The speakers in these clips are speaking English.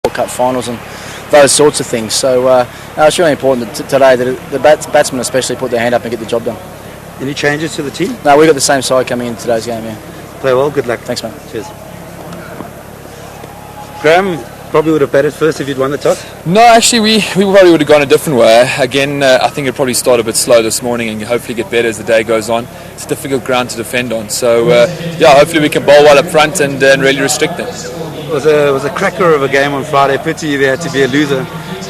World Cup finals and those sorts of things. So it's really important today that the batsmen especially put their hand up and get the job done. Any changes to the team? No, we've got the same side coming in today's game, yeah. Play well, good luck. Thanks, mate. Cheers. Graham, probably would have batted first if you'd won the toss? No, actually we probably would have gone a different way. Again, I think it'll probably start a bit slow this morning and hopefully get better as the day goes on. It's difficult ground to defend on, so hopefully we can bowl well up front and really restrict them. It was a cracker of a game on Friday. Pity there had to be a loser.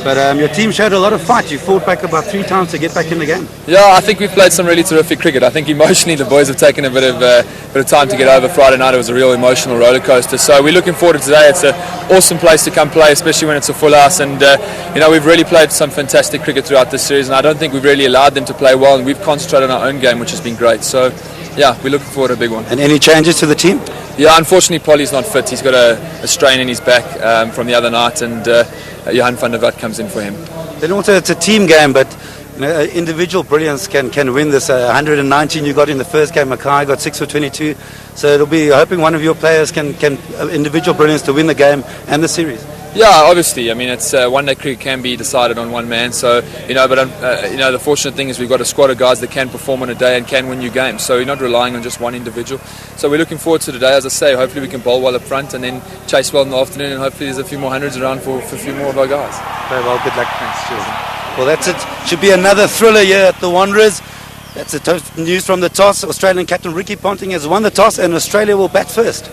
But your team showed a lot of fight. You fought back about 3 times to get back in the game. Yeah, I think we've played some really terrific cricket. I think emotionally the boys have taken a bit of time to get over. Friday night it was a real emotional roller coaster. So we're looking forward to today. It's an awesome place to come play, especially when it's a full house. And we've really played some fantastic cricket throughout this series, and I don't think we've really allowed them to play well. And we've concentrated on our own game, which has been great. So yeah, we're looking forward to a big one. And any changes to the team? Yeah, unfortunately Polly's not fit. He's got a strain in his back from the other night, and Johan van der Vat comes in for him. Then also it's a team game, but individual brilliance can win this. 119 you got in the first game. Mackay got 6 for 22. So it'll be hoping one of your players can individual brilliance to win the game and the series. Yeah, obviously. I mean, it's one-day cricket can be decided on one man. So the fortunate thing is we've got a squad of guys that can perform on a day and can win you games. So you're not relying on just one individual. So we're looking forward to today. As I say, hopefully we can bowl well up front and then chase well in the afternoon, and hopefully there's a few more hundreds around for a few more of our guys. Very well. Good luck. Thanks. Cheers. Well, that's it. Should be another thriller here at the Wanderers. That's the news from the toss. Australian captain Ricky Ponting has won the toss, and Australia will bat first.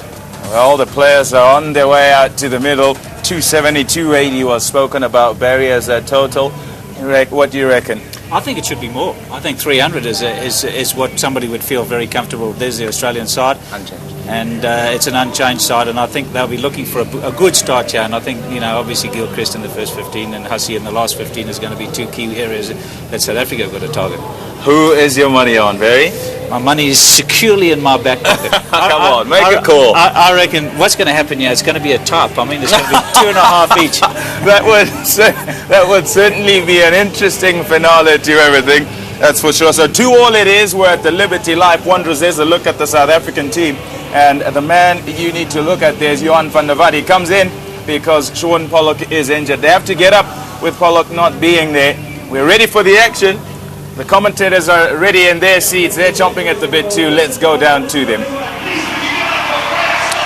Well, the players are on their way out to the middle. 270, 280 was spoken about. Barry as a total. What do you reckon? I think it should be more. I think 300 is what somebody would feel very comfortable. There's the Australian side. Unchanged. And it's an unchanged side, and I think they'll be looking for a good start here. And I think, obviously Gilchrist in the first 15 and Hussey in the last 15 is going to be 2 key areas that South Africa have got to target. Who is your money on, Barry? My money is securely in my back pocket. Come on, make a call. I reckon what's going to happen here, it's going to be a top. I mean, it's going to be 2.5 each. That would certainly be an interesting finale to everything. That's for sure. So 2-all it is. We're at the Liberty Life Wanderers. There's a look at the South African team. And the man you need to look at there is Johan van der Vat. He comes in because Sean Pollock is injured. They have to get up with Pollock not being there. We're ready for the action. The commentators are ready in their seats. They're chomping at the bit too. Let's go down to them.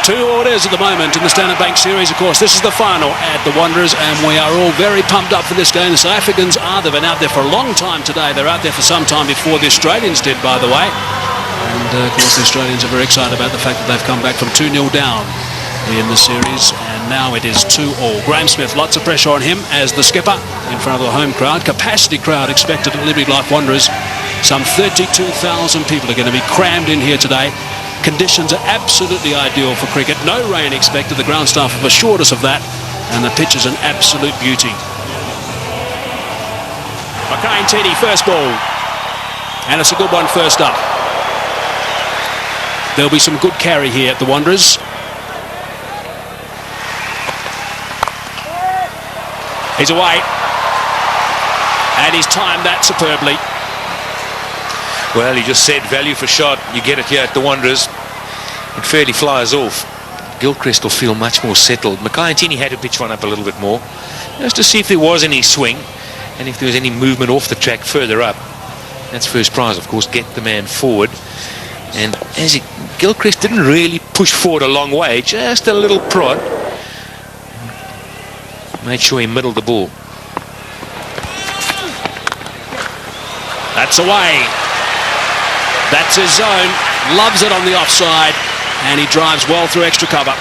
2 orders at the moment in the Standard Bank Series. Of course, this is the final at the Wanderers, and we are all very pumped up for this game. The South Africans they've been out there for a long time today. They're out there for some time before the Australians did, by the way. And of course, the Australians are very excited about the fact that they've come back from 2-0 down in the series, and now it is 2-all. Graham Smith, lots of pressure on him as the skipper in front of the home crowd. Capacity crowd expected at Liberty Life Wanderers. Some 32,000 people are going to be crammed in here today. Conditions are absolutely ideal for cricket. No rain expected. The ground staff have assured us of that, and the pitch is an absolute beauty. Mackay Ntini, first ball, and it's a good one first up. There'll be some good carry here at the Wanderers. He's away, and he's timed that superbly. Well, he just said value for shot. You get it here at the Wanderers. It fairly flies off. Gilchrist will feel much more settled. Mackay Ntini had to pitch one up a little bit more, just to see if there was any swing and if there was any movement off the track further up. That's first prize, of course, get the man forward. And Gilchrist didn't really push forward a long way, just a little prod. Made sure he middled the ball. That's away. That's his zone. Loves it on the offside, and he drives well through extra cover.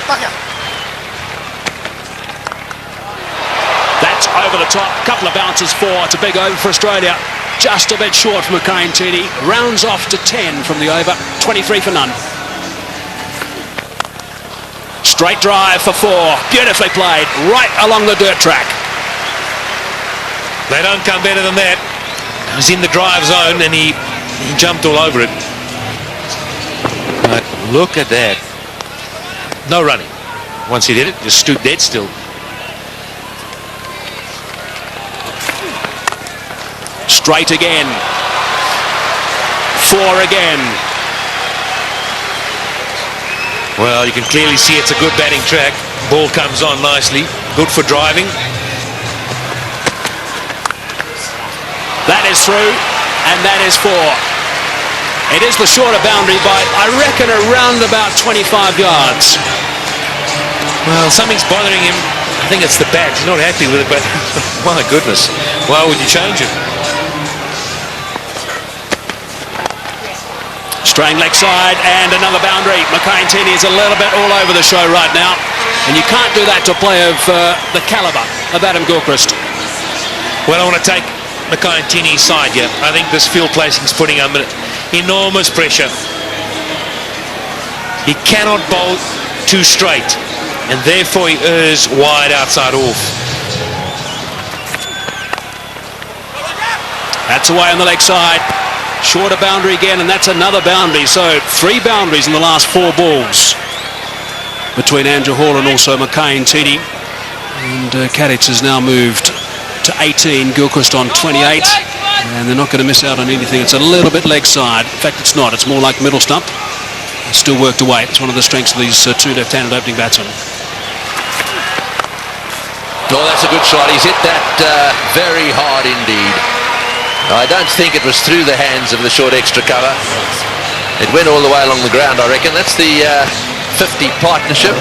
That's over the top. Couple of bounces for. It's a big over for Australia. Just a bit short for Mackay Ntini. Rounds off to 10 from the over. 23 for none. Straight drive for 4. Beautifully played. Right along the dirt track. They don't come better than that. He was in the drive zone and he jumped all over it. But look at that. No running. Once he did it, just stood dead still. Straight again. 4 again. Well, you can clearly see it's a good batting track. Ball comes on nicely. good for driving. That is through, and that is 4. It is the shorter boundary by, I reckon, around about 25 yards. Well, something's bothering him. I think it's the bat. He's not happy with it, but my goodness, why would you change it? Straying leg side and another boundary. Mackay-Tini is a little bit all over the show right now, and you can't do that to a player of the calibre of Adam Gilchrist. Well, I want to take Mackay-Tini's side here. I think this field placing is putting him under enormous pressure. He cannot bowl too straight, and therefore he errs wide outside off. That's away on the leg side. Shorter boundary again, and that's another boundary. So 3 boundaries in the last 4 balls between Andrew Hall and also Mackay-Tini. And Kadich has now moved to 18, Gilchrist on 28, and they're not going to miss out on anything. It's a little bit leg side. In fact, it's not. It's more like middle stump. It's still worked away. It's one of the strengths of these 2 left-handed opening batsmen. Oh, that's a good shot. He's hit that very hard indeed. I don't think it was through the hands of the short extra cover. It went all the way along the ground, I reckon. That's the 50 partnership.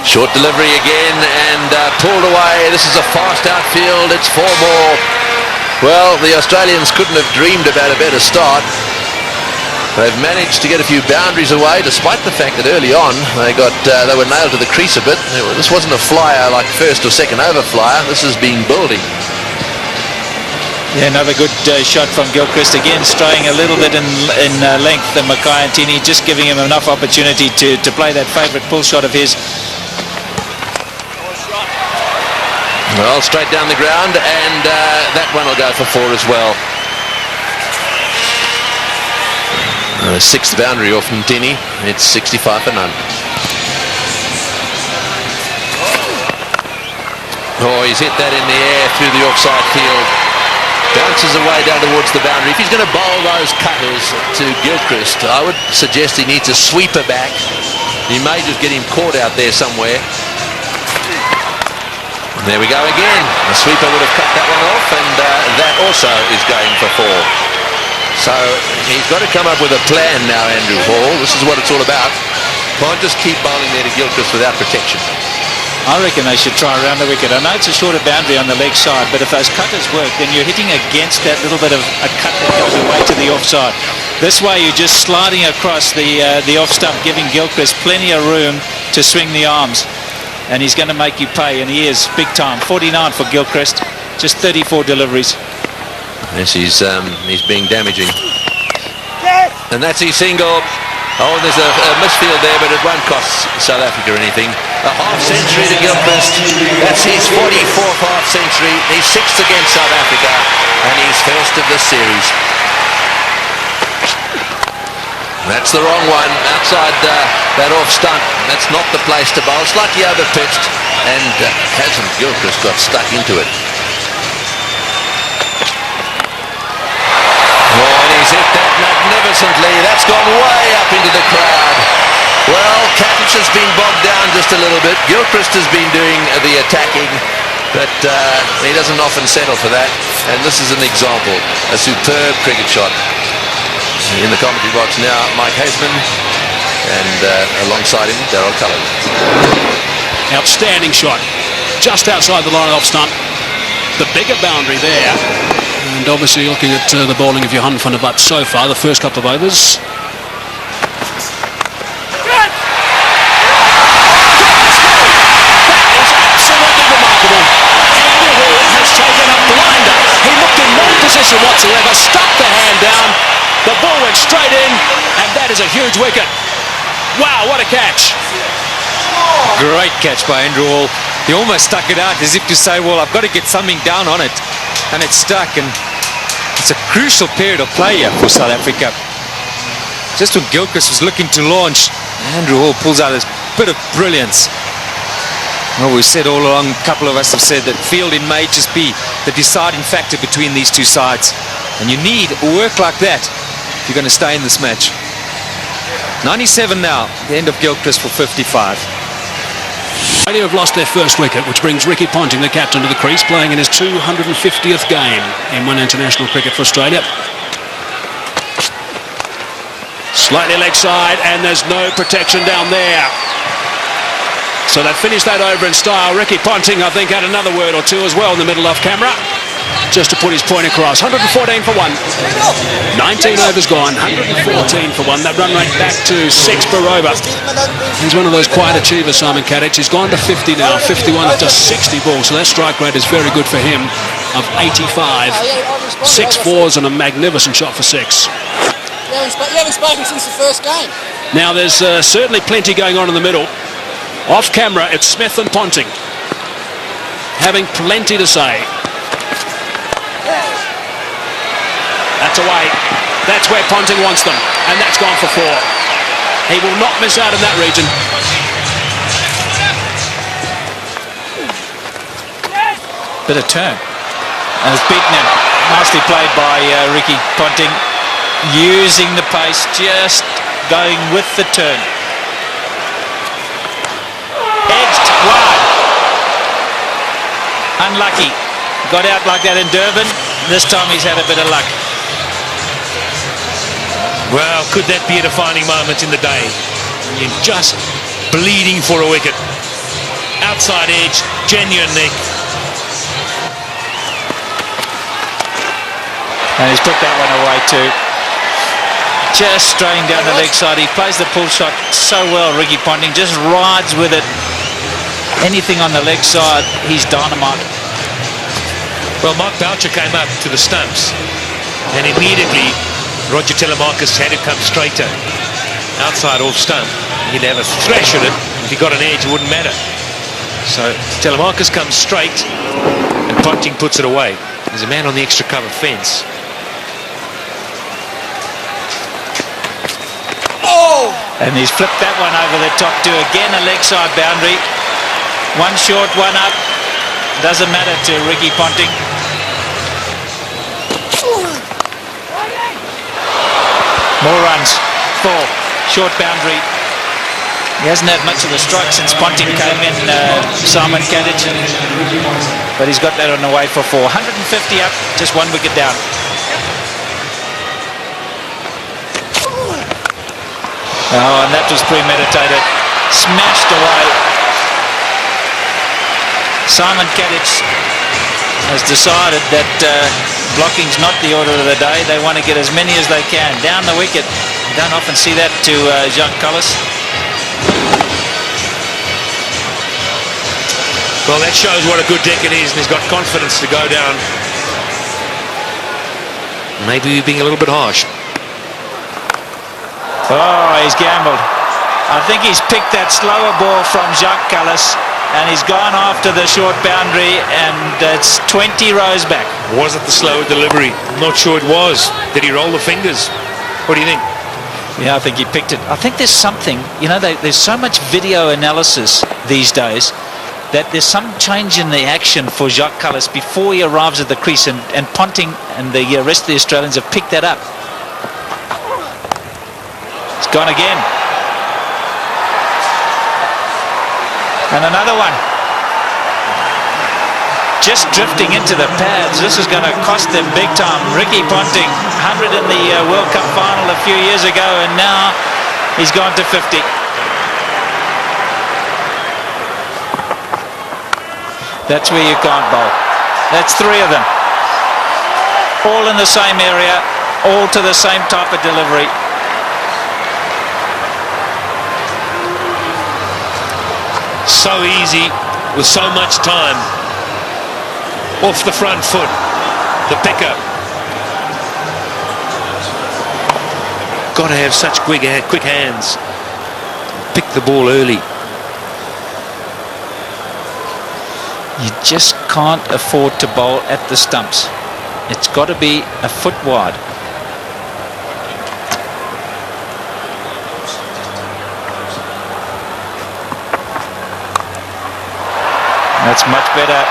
Short delivery again and pulled away. This is a fast outfield. It's 4 more. Well, the Australians couldn't have dreamed about a better start. They've managed to get a few boundaries away, despite the fact that early on they were nailed to the crease a bit. This wasn't a flyer like first or second over flyer. This has been building. Yeah, another good shot from Gilchrist. Again, straying a little bit in length than Mackay-Tini, just giving him enough opportunity to play that favourite pull shot of his. Well, straight down the ground, and that one will go for 4 as well. 6th boundary off from Tini. It's 65 for none. Oh, he's hit that in the air through the offside field. Bounces away down towards the boundary. If he's going to bowl those cutters to Gilchrist, I would suggest he needs a sweeper back. He may just get him caught out there somewhere. And there we go again. The sweeper would have cut that one off, and that also is going for 4. So he's got to come up with a plan now, Andrew Hall. This is what it's all about. Can't just keep bowling there to Gilchrist without protection. I reckon they should try around the wicket. I know it's a shorter boundary on the leg side, but if those cutters work, then you're hitting against that little bit of a cut that goes away to the offside. This way you're just sliding across the off stump, giving Gilchrist plenty of room to swing the arms. And he's going to make you pay, and he is big time. 49 for Gilchrist, just 34 deliveries. Yes, he's being damaging. And that's his single. Oh, there's a misfield there, but it won't cost South Africa anything. A half-century to Gilchrist. That's his 44th half-century. He's 6th against South Africa, and he's first of this series. That's the wrong one. Outside that off stump. That's not the place to bowl. Slightly over-pitched, and hasn't Gilchrist got stuck into it. He's hit that magnificently. That's gone way up into the crowd. Well, Kadich has been bogged down just a little bit. Gilchrist has been doing the attacking, but he doesn't often settle for that. And this is an example. A superb cricket shot. In the commentary box now, Mike Haseman, and alongside him, Darryl Cullen. Outstanding shot. Just outside the line of off stump. The bigger boundary there. And obviously looking at the bowling of Johan van der Walt so far, the first couple of overs. That is absolutely remarkable. Andrew Hall has taken a blinder. He looked in no position whatsoever, stuck the hand down. The ball went straight in, and that is a huge wicket. Wow, what a catch. Great catch by Andrew Hall. He almost stuck it out as if to say, well, I've got to get something down on it. And it's stuck, and it's a crucial period of play here for South Africa. Just when Gilchrist was looking to launch, Andrew Hall pulls out this bit of brilliance. Well, we've said all along, a couple of us have said that fielding may just be the deciding factor between these two sides. And you need work like that if you're going to stay in this match. 97 now, the end of Gilchrist for 55. Australia have lost their first wicket, which brings Ricky Ponting, the captain, to the crease, playing in his 250th game in one international cricket for Australia. Slightly leg side, and there's no protection down there. So they've finished that over in style. Ricky Ponting, I think, had another word or two as well in the middle off camera, just to put his point across. 114 for one. 19 overs gone, 114 for one. That run rate back to 6 per over. He's one of those quiet achievers, Simon Kadich. He's gone to 50 now, 51 of just 60 balls. So that strike rate is very good for him, of 85. 6 fours and a magnificent shot for 6. You haven't spoken since the first game. Now there's certainly plenty going on in the middle. Off camera, it's Smith and Ponting, having plenty to say. That's away. That's where Ponting wants them, and that's gone for 4. He will not miss out in that region. Bit of turn. And it's beaten him. Nicely played by Ricky Ponting, using the pace, just going with the turn. Edged wide. Unlucky. Got out like that in Durban. This time he's had a bit of luck. Well, could that be a defining moment in the day? You're just bleeding for a wicket. Outside edge, genuine nick. And he's put that one away too. Just straying down the leg side. He plays the pull shot so well, Ricky Ponting. Just rides with it. Anything on the leg side, he's dynamite. Well, Mark Boucher came up to the stumps, and immediately Roger Telemarcus had it come straighter. Outside off stump. He'd have a thrash at it. If he got an edge, it wouldn't matter. So Telemarcus comes straight, and Ponting puts it away. There's a man on the extra cover fence. And he's flipped that one over the top to again a leg side boundary. One short, one up. Doesn't matter to Ricky Ponting. More runs. 4. Short boundary. He hasn't had much of the strike since Ponting came in, Simon Kadich. But he's got that on the way for 4. 150 up, just 1 wicket down. Oh, and that was premeditated. Smashed away. Simon Kadich has decided that blocking's not the order of the day. They want to get as many as they can. Down the wicket. You don't often see that to Jacques Kallis. Well, that shows what a good deck it is, and he's got confidence to go down. Maybe we're being a little bit harsh. Oh, he's gambled. I think he's picked that slower ball from Jacques Kallis, and he's gone after the short boundary, and it's 20 rows back. Was it the slower delivery? I'm not sure it was. Did he roll the fingers? What do you think? Yeah, I think he picked it. I think there's something, you know, there's so much video analysis these days that there's some change in the action for Jacques Kallis before he arrives at the crease, and Ponting and the rest of the Australians have picked that up. It's gone again. And another one. Just drifting into the pads. This is going to cost them big time. Ricky Ponting, 100 in the World Cup final a few years ago, and now he's gone to 50. That's where you can't bowl. That's 3 of them. All in the same area, all to the same type of delivery. So easy, with so much time. Off the front foot, the pickup. Got to have such quick hands. Pick the ball early. You just can't afford to bowl at the stumps. It's got to be a foot wide. That's much better.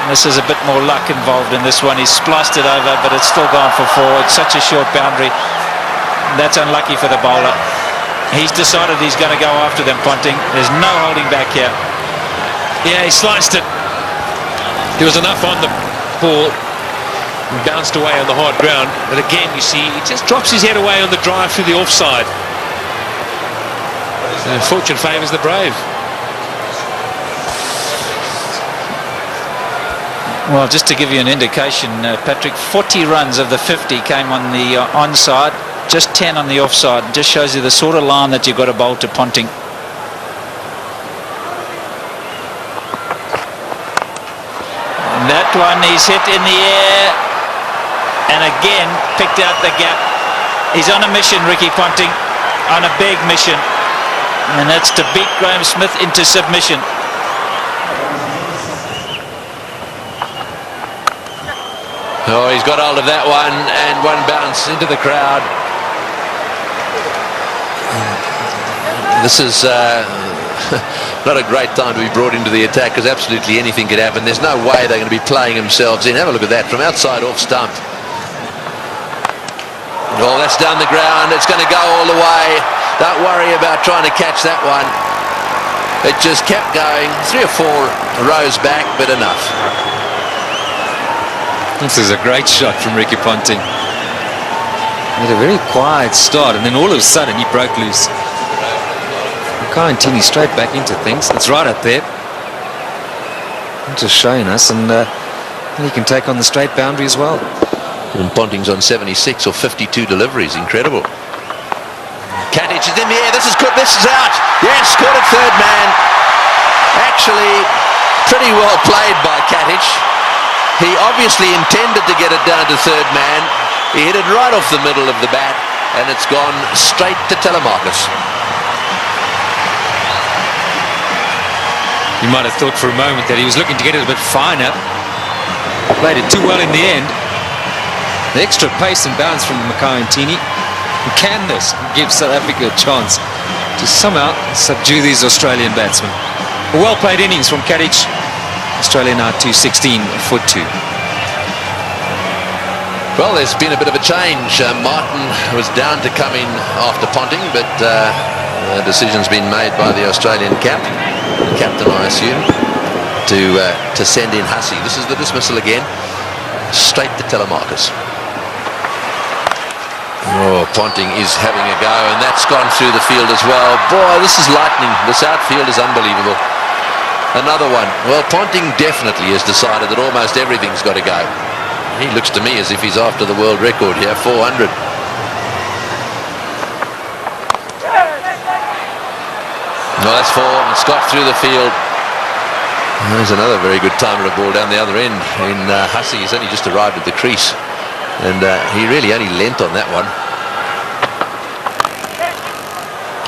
This is a bit more luck involved in this one. He's spliced it over, but it's still gone for 4. It's such a short boundary. That's unlucky for the bowler. He's decided he's going to go after them, Ponting. There's no holding back here. Yeah, he sliced it. There was enough on the ball. And bounced away on the hard ground. But again, you see, he just drops his head away on the drive through the offside. Fortune favours the brave. Well, just to give you an indication, Patrick, 40 runs of the 50 came on the onside, just 10 on the offside. Just shows you the sort of line that you've got to bowl to Ponting. And that one he's hit in the air, and again picked out the gap. He's on a mission, Ricky Ponting, on a big mission, and that's to beat Graham Smith into submission. Oh, he's got hold of that one, and one bounce into the crowd. This is not a great time to be brought into the attack, because absolutely anything could happen. There's no way they're going to be playing themselves in. Have a look at that from outside off stump. Oh, that's down the ground. It's going to go all the way. Don't worry about trying to catch that one. It just kept going. 3 or 4 rows back, but enough. This is a great shot from Ricky Ponting. He had a very quiet start, and then all of a sudden he broke loose. Makayantini straight back into things. It's right up there. Just showing us, and he can take on the straight boundary as well. And Ponting's on 76 or 52 deliveries. Incredible. Katic is in the air. This is good. This is out. Yes, caught it third man. Actually, pretty well played by Katic. He obviously intended to get it down to third man. He hit it right off the middle of the bat, and it's gone straight to Telemarcus. You might have thought for a moment that he was looking to get it a bit finer. Played it too well in the end. The extra pace and bounce from Makayantini. Can this give South Africa a chance to somehow subdue these Australian batsmen? A well-played innings from Katic. Australia now 216 for 2. Well, there's been a bit of a change. Martin was down to come in after Ponting, but the decision's been made by the Australian captain, I assume, to send in Hussey. This is the dismissal again, straight to Telemarcus. Oh, Ponting is having a go, and that's gone through the field as well. Boy, this is lightning. This outfield is unbelievable. Another one. Well, Ponting definitely has decided that almost everything's got to go. He looks to me as if he's after the world record here, 400. Well, that's 4. It's got through the field. There's another very good timer of ball down the other end. In Hussey, he's only just arrived at the crease, and he really only lent on that one.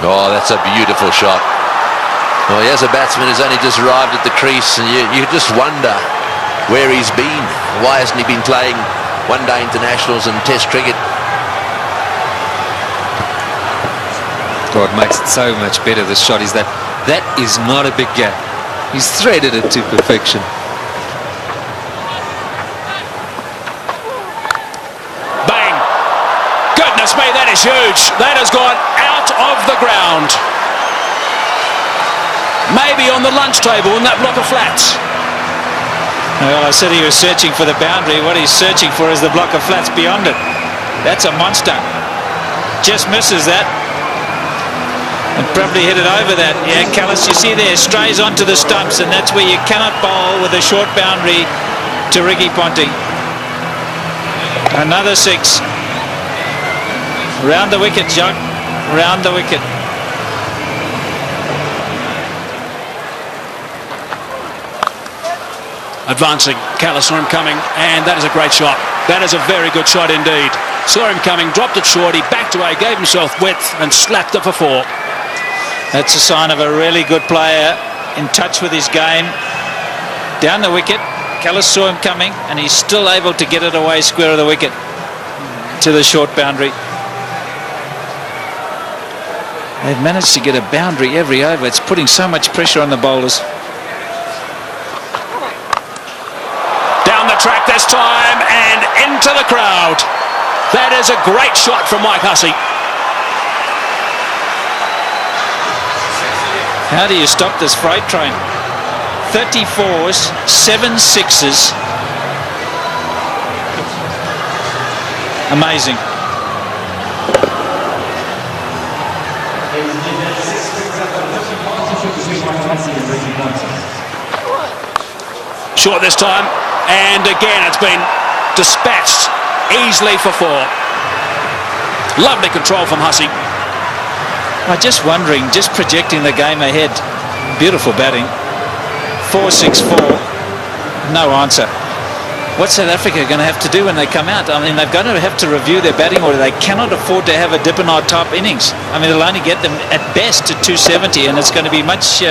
Oh, that's a beautiful shot. Well, here's a batsman who's only just arrived at the crease, and you just wonder where he's been. Why hasn't he been playing one-day internationals and Test cricket? What makes it so much better, this shot, is that is not a big gap. He's threaded it to perfection. Bang! Goodness me, that is huge. That has gone out of the ground. Maybe on the lunch table in that block of flats. Well, I said he was searching for the boundary. What he's searching for is the block of flats beyond it. That's a monster. Just misses that. And probably hit it over that. Yeah, Callis, you see there, strays onto the stumps, and that's where you cannot bowl with a short boundary to Ricky Ponting. Another 6. Round the wicket, Jock. Round the wicket. Advancing, Callis saw him coming, and that is a great shot. That is a very good shot indeed. Saw him coming, dropped it short, he backed away, gave himself width, and slapped it for 4. That's a sign of a really good player, in touch with his game. Down the wicket, Callis saw him coming, and he's still able to get it away square of the wicket to the short boundary. They've managed to get a boundary every over. It's putting so much pressure on the bowlers. Track this time, and into the crowd. That is a great shot from Mike Hussey. How do you stop this freight train? 34s, 7 6s. Amazing. Short this time, and again it's been dispatched easily for 4. Lovely control from Hussey. I'm just wondering, just projecting the game ahead. Beautiful batting. 4-6-4. No answer. What's South Africa going to have to do when they come out? I mean, they're going to have to review their batting order. They cannot afford to have a Dippenaar type innings. I mean, it'll only get them at best to 270, and it's going to be much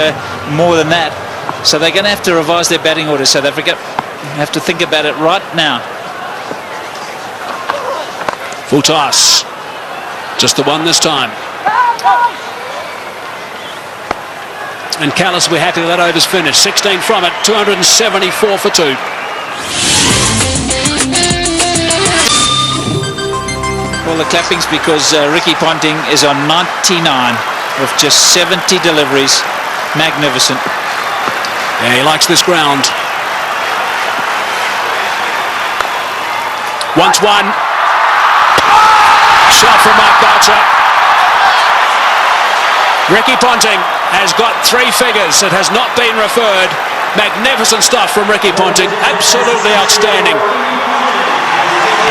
more than that. So they're going to have to revise their batting order, South Africa. Have to think about it right now. Full toss. Just the one this time. And Callis will be happy that over's finished. 16 from it, 274 for 2. All the clappings because Ricky Ponting is on 99 with just 70 deliveries. Magnificent. Yeah, he likes this ground. Once one. Shot from Mark Boucher. Ricky Ponting has got 3 figures. It has not been referred. Magnificent stuff from Ricky Ponting. Absolutely outstanding.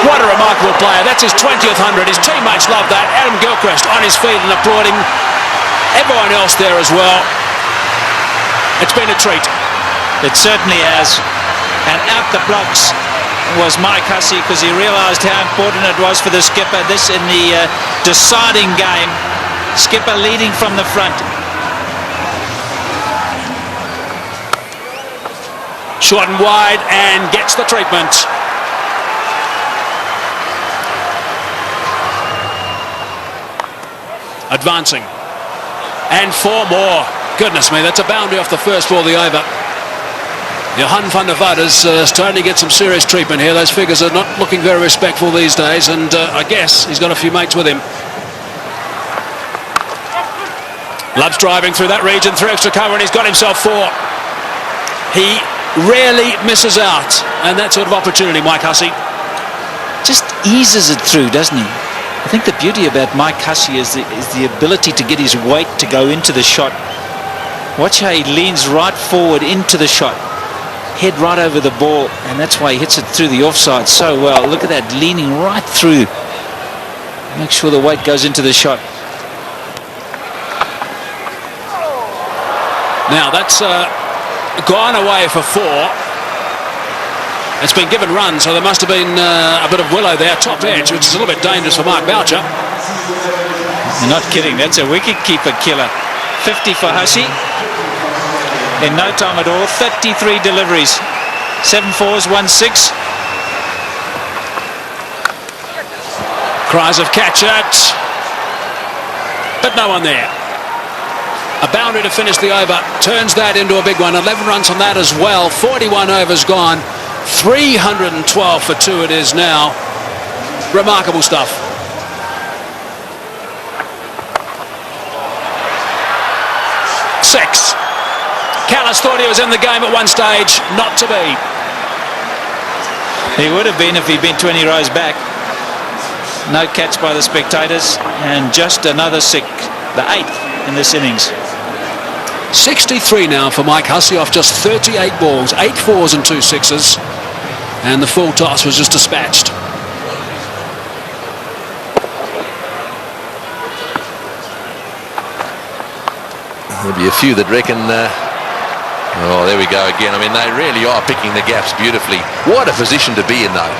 What a remarkable player. That's his 20th 100. His teammates love that. Adam Gilchrist on his feet and applauding. Everyone else there as well. It's been a treat. It certainly has. And out the blocks was Mike Hussey because he realised how important it was for the skipper. This in the deciding game. Skipper leading from the front. Short and wide and gets the treatment. Advancing. And 4 more. Goodness me, that's a boundary off the first ball of the over. Johan van der Vaart is starting to get some serious treatment here. Those figures are not looking very respectful these days, and I guess he's got a few mates with him. Loves driving through that region, 3 extra cover, and he's got himself 4. He rarely misses out, and that sort of opportunity, Mike Hussey. Just eases it through, doesn't he? I think the beauty about Mike Hussey is the ability to get his weight to go into the shot. Watch how he leans right forward into the shot. Head right over the ball, and that's why he hits it through the offside so well. Look at that, leaning right through. Make sure the weight goes into the shot. Now that's gone away for 4. It's been given run, so there must have been a bit of willow there, top edge, which is a little bit dangerous for Mark Boucher. You're not kidding, that's a wicket-keeper killer. 50 for Hussey. In no time at all, 33 deliveries. 7 4s, 1 6. Cries of catch it. But no one there. A boundary to finish the over. Turns that into a big one. 11 runs on that as well. 41 overs gone. 312 for 2 it is now. Remarkable stuff. Six. Callis thought he was in the game at one stage. Not to be. He would have been if he'd been 20 rows back. No catch by the spectators, and just another 6, the 8th in this innings. 63 now for Mike Hussey off just 38 balls, 8 4s and 2 6s, and the full toss was just dispatched. There'll be a few that reckon oh, there we go again. I mean, they really are picking the gaps beautifully. What a position to be in, though.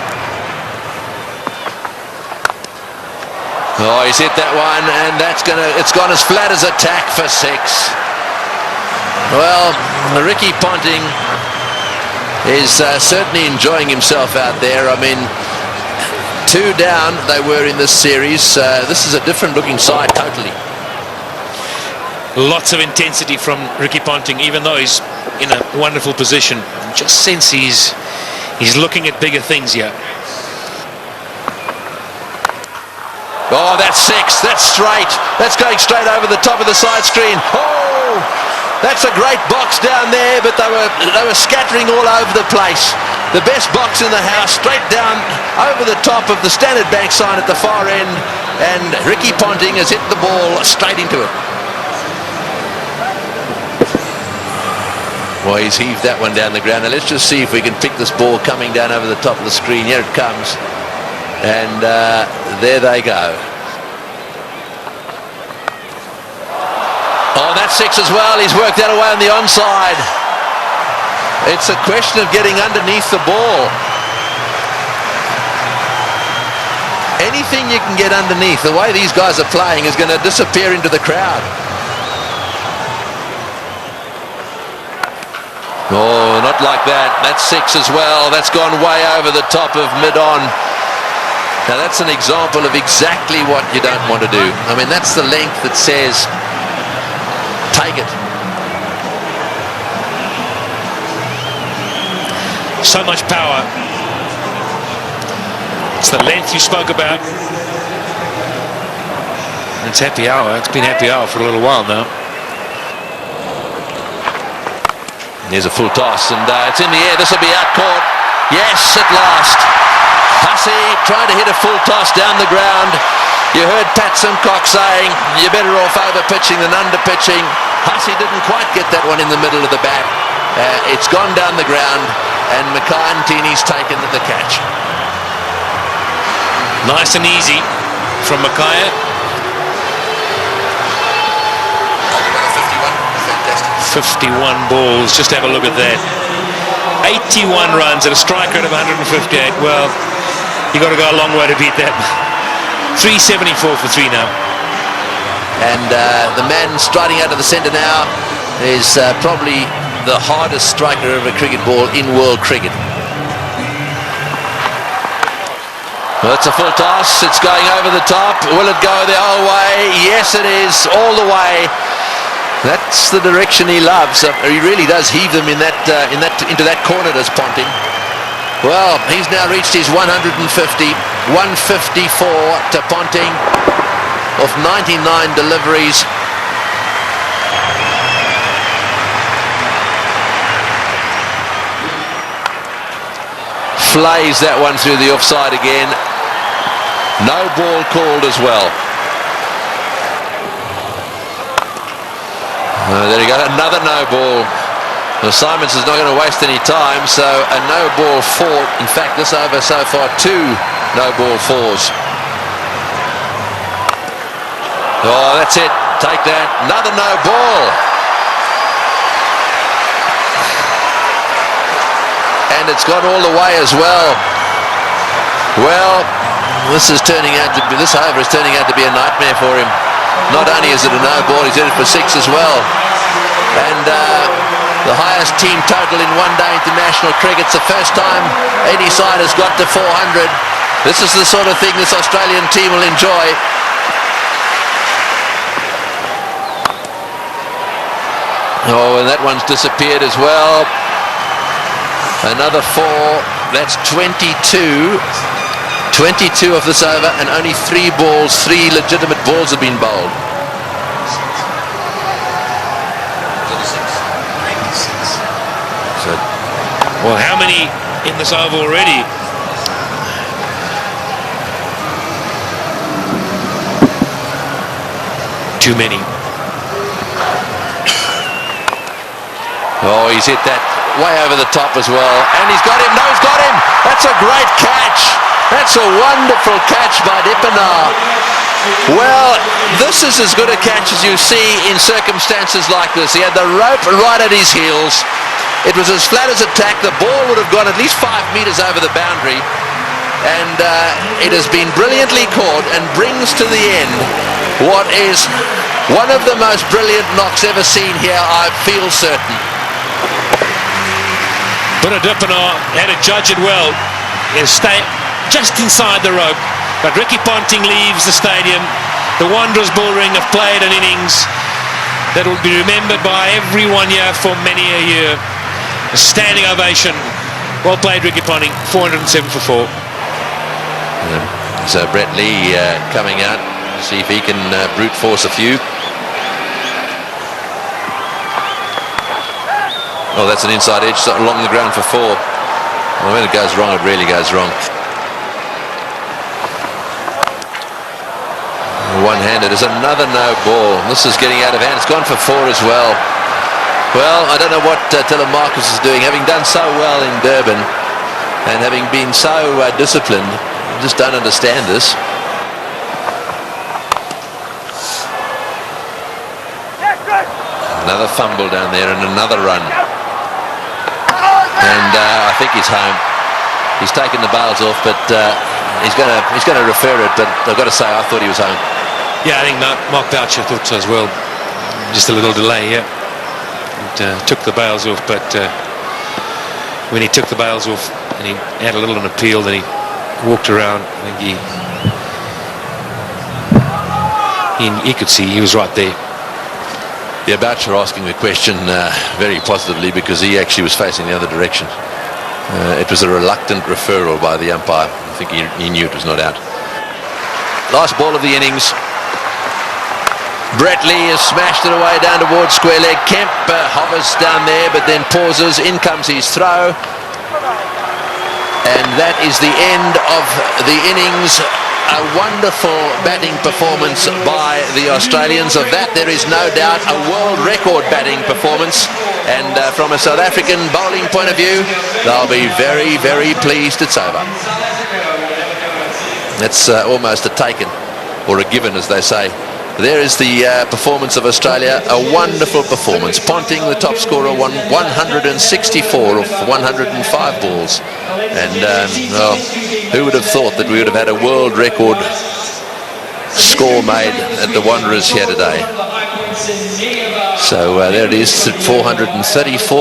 Oh, he's hit that one, and it's gone as flat as a tack for 6. Well, Ricky Ponting is certainly enjoying himself out there. I mean, 2 down they were in this series. This is a different looking side totally. Lots of intensity from Ricky Ponting, even though he's in a wonderful position. Just sense he's looking at bigger things here. Oh, that's 6. That's straight. That's going straight over the top of the side screen. Oh! That's a great box down there, but they were scattering all over the place. The best box in the house, straight down over the top of the Standard Bank sign at the far end, and Ricky Ponting has hit the ball straight into it. Well, he's heaved that one down the ground. Now let's just see if we can pick this ball coming down over the top of the screen. Here it comes. And there they go. Oh, that's 6 as well. He's worked that away on the onside. It's a question of getting underneath the ball. Anything you can get underneath, the way these guys are playing, is going to disappear into the crowd. Oh, not like that. That's 6 as well. That's gone way over the top of mid-on. Now that's an example of exactly what you don't want to do. I mean, that's the length that says, take it. So much power. It's the length you spoke about. It's happy hour. It's been happy hour for a little while now. There's a full toss, and it's in the air. This will be out caught. Yes, at last. Hussey trying to hit a full toss down the ground. You heard Pat Simcock saying you're better off over pitching than under pitching. Hussey didn't quite get that one in the middle of the bat. It's gone down the ground, and Mackay-Ntini's taken the catch. Nice and easy from Mackay. 51 balls, just have a look at that. 81 runs at a strike rate of 158. Well, you got to go a long way to beat that. 374 for 3 now. And the man striding out of the centre now is probably the hardest striker of a cricket ball in world cricket. Well, it's a full toss. It's going over the top. Will it go the whole way? Yes, it is, all the way. That's the direction he loves. He really does heave them into that corner, does Ponting. Well, he's now reached his 150, 154 to Ponting of 99 deliveries. Flays that one through the offside again. No ball called as well. There you go, another no ball. Well, Simons is not going to waste any time, so a no ball 4. In fact, this over so far 2 no ball 4s. Oh, that's it. Take that. Another no ball. And it's gone all the way as well. Well, this over is turning out to be a nightmare for him. Not only is it a no ball, he's hit it for 6 as well. And the highest team total in one-day international cricket. It's the first time any side has got to 400. This is the sort of thing this Australian team will enjoy. Oh, and that one's disappeared as well. Another 4. That's 22. 22 of this over, and only 3 balls, 3 legitimate balls have been bowled. So, well, how many in this over already? Too many. Oh, he's hit that way over the top as well, and he's got him. No, he's got him. That's a great catch. That's a wonderful catch by Dippenaar. Well, this is as good a catch as you see in circumstances like this. He had the rope right at his heels. It was as flat as a tack. The ball would have gone at least 5 metres over the boundary. And it has been brilliantly caught and brings to the end what is one of the most brilliant knocks ever seen here, I feel certain. But Dippenaar had to judge it well. He'll stay just inside the rope, but Ricky Ponting leaves the stadium. The Wanderers bullring have played an innings that will be remembered by everyone here for many a year. A standing ovation. Well played, Ricky Ponting. 407 for 4. So Brett Lee coming out, see if he can brute force a few. Oh, that's an inside edge along the ground for 4. Well, when it goes wrong, it really goes wrong. One-handed is another no ball. This is getting out of hand. It's gone for 4 as well. Well, I don't know what Telemarcus is doing. Having done so well in Durban and having been so disciplined, I just don't understand this. Another fumble down there and another run. And I think he's home. He's taken the bails off, but he's going to refer it. But I've got to say, I thought he was home. Yeah, I think Mark Boucher thought so as well. Just a little delay here. And, took the bails off, but when he took the bails off and he had a little an appeal, then he walked around. I think he could see he was right there. Yeah, Boucher asking the question very positively because he actually was facing the other direction. It was a reluctant referral by the umpire. I think he knew it was not out. Last ball of the innings. Brett Lee has smashed it away down towards square leg. Kemp hovers down there but then pauses. In comes his throw. And that is the end of the innings. A wonderful batting performance by the Australians. Of that there is no doubt a world record batting performance, and from a South African bowling point of view they'll be very, very pleased it's over. That's almost a taken, or a given as they say. There is the performance of Australia, a wonderful performance. Ponting, the top scorer, won 164 of 105 balls. And well, who would have thought that we would have had a world record score made at the Wanderers here today? So there it is, 434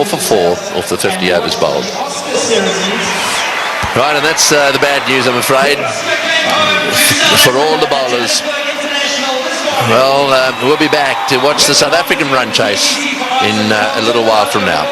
for 4 off the 50 overs bowled. Right, and that's the bad news, I'm afraid, for all the bowlers. Well, we'll be back to watch the South African run chase in a little while from now.